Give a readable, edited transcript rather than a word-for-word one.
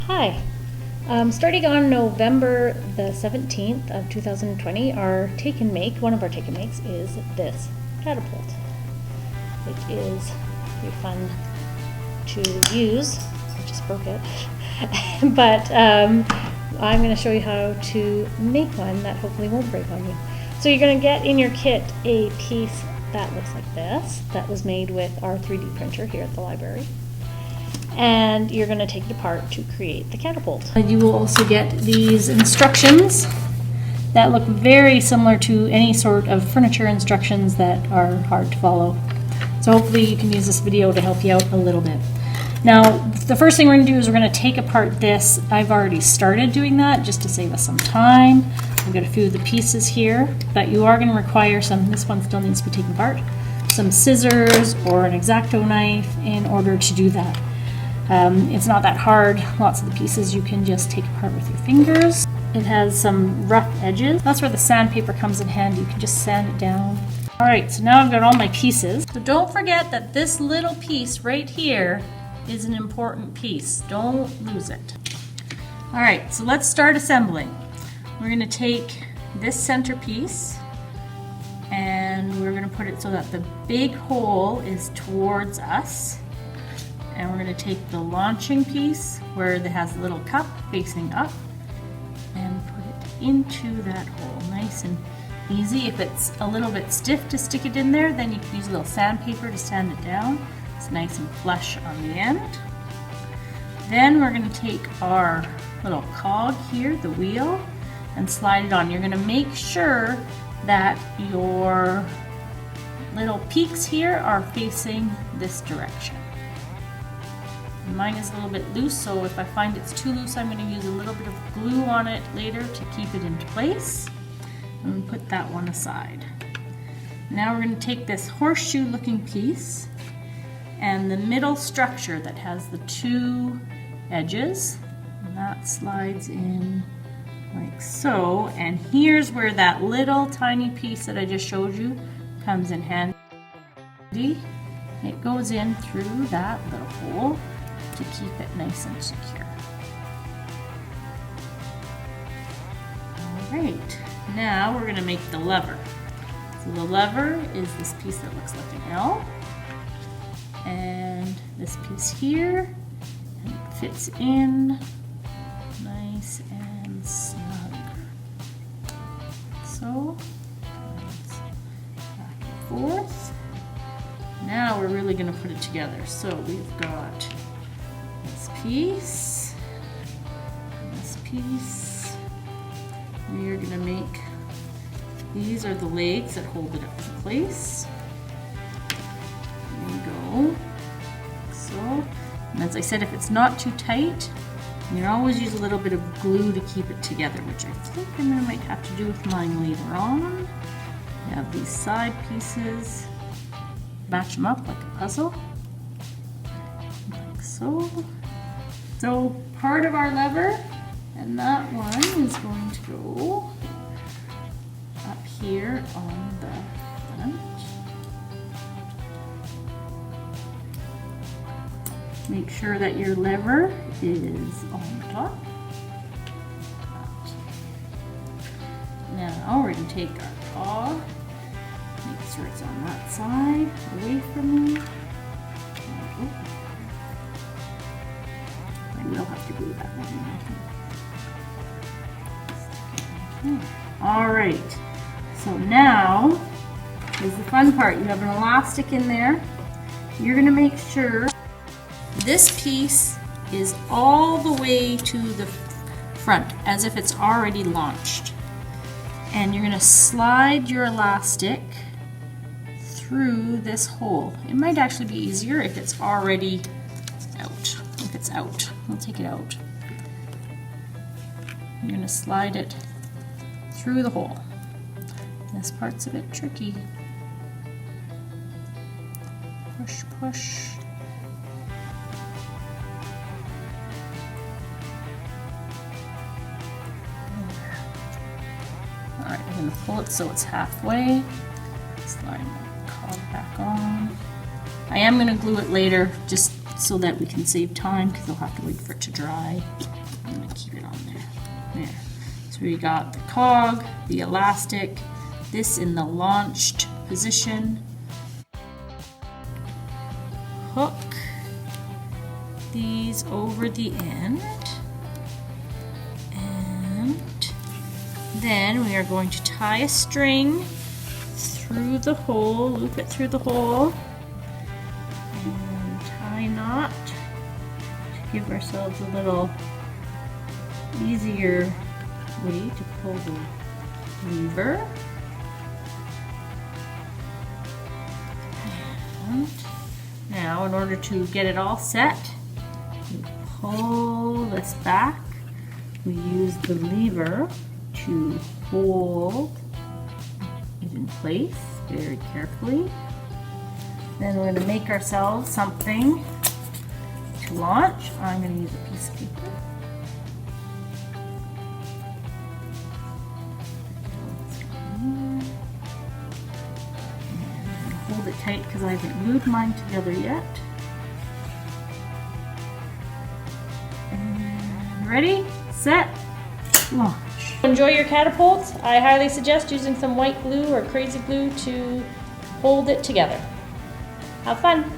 Hi. Starting on November the 17th of 2020, our take and make, one of our take and makes is this catapult. It is pretty fun to use. I just broke it. But I'm going to show you how to make one that hopefully won't break on you. So you're going to get in your kit a piece that looks like this, that was made with our 3D printer here at the library. And you're going to take it apart to create the catapult. You will also get these instructions that look very similar to any sort of furniture instructions that are hard to follow. So hopefully you can use this video to help you out a little bit. Now, the first thing we're going to do is we're going to take apart this. I've already started doing that just to save us some time. I've got a few of the pieces here, but you are going to require some, this one still needs to be taken apart, some scissors or an X-Acto knife in order to do that. It's not that hard. Lots of the pieces you can just take apart with your fingers. It has some rough edges. That's where the sandpaper comes in handy. You can just sand it down. All right, so now I've got all my pieces. So don't forget that this little piece right here is an important piece. Don't lose it. All right, so let's start assembling. We're going to take this center piece and we're going to put it so that the big hole is towards us. And we're going to take the launching piece where it has a little cup facing up and put it into that hole. Nice and easy. If it's a little bit stiff to stick it in there, then you can use a little sandpaper to sand it down. It's nice and flush on the end. Then we're going to take our little cog here, the wheel, and slide it on. You're going to make sure that your little peaks here are facing this direction. Mine is a little bit loose, so if I find it's too loose, I'm going to use a little bit of glue on it later to keep it into place. And put that one aside. Now we're going to take this horseshoe looking piece and the middle structure that has the two edges, and that slides in like so, and here's where that little tiny piece that I just showed you comes in handy. It goes in through that little hole to keep it nice and secure. Alright, now we're going to make the lever. So the lever is this piece that looks like an L, and this piece here, and it fits in nice and snug. So, back and forth. Now we're really going to put it together. So we've got this piece, and this piece. We are going to make, these are the legs that hold it up in place. There you go. So, and as I said, if it's not too tight, you can always use a little bit of glue to keep it together, which I think I might have to do with mine later on. You have these side pieces, match them up like a puzzle, like so. So part of our lever, and that one is going to go up here on the front. Make sure that your lever is on the top. Now we're going to take our paw, make sure it's on that side, away from me. I will have to glue that one in. Alright, so now is the fun part. You have an elastic in there. You're going to make sure this piece is all the way to the front, as if it's already launched. And you're going to slide your elastic through this hole. It might actually be easier if it's already out. If it's out, we'll take it out. You're going to slide it through the hole. This part's a bit tricky. Push, push. Alright, I'm going to pull it so it's halfway. Slide my cog back on. I am going to glue it later, just so that we can save time because I'll have to wait for it to dry. I'm gonna keep it on there. There. So we got the cog, the elastic, this in the launched position. Hook these over the end. And then we are going to tie a string through the hole, loop it through the hole, and tie a knot to give ourselves a little easier way to pull the lever. And now, in order to get it all set, we pull this back. We use the lever to hold it in place very carefully. Then we're going to make ourselves something to launch. I'm going to use a piece of paper. And hold it tight because I haven't glued mine together yet. And ready, set, launch. Enjoy your catapults. I highly suggest using some white glue or crazy glue to hold it together. Have fun.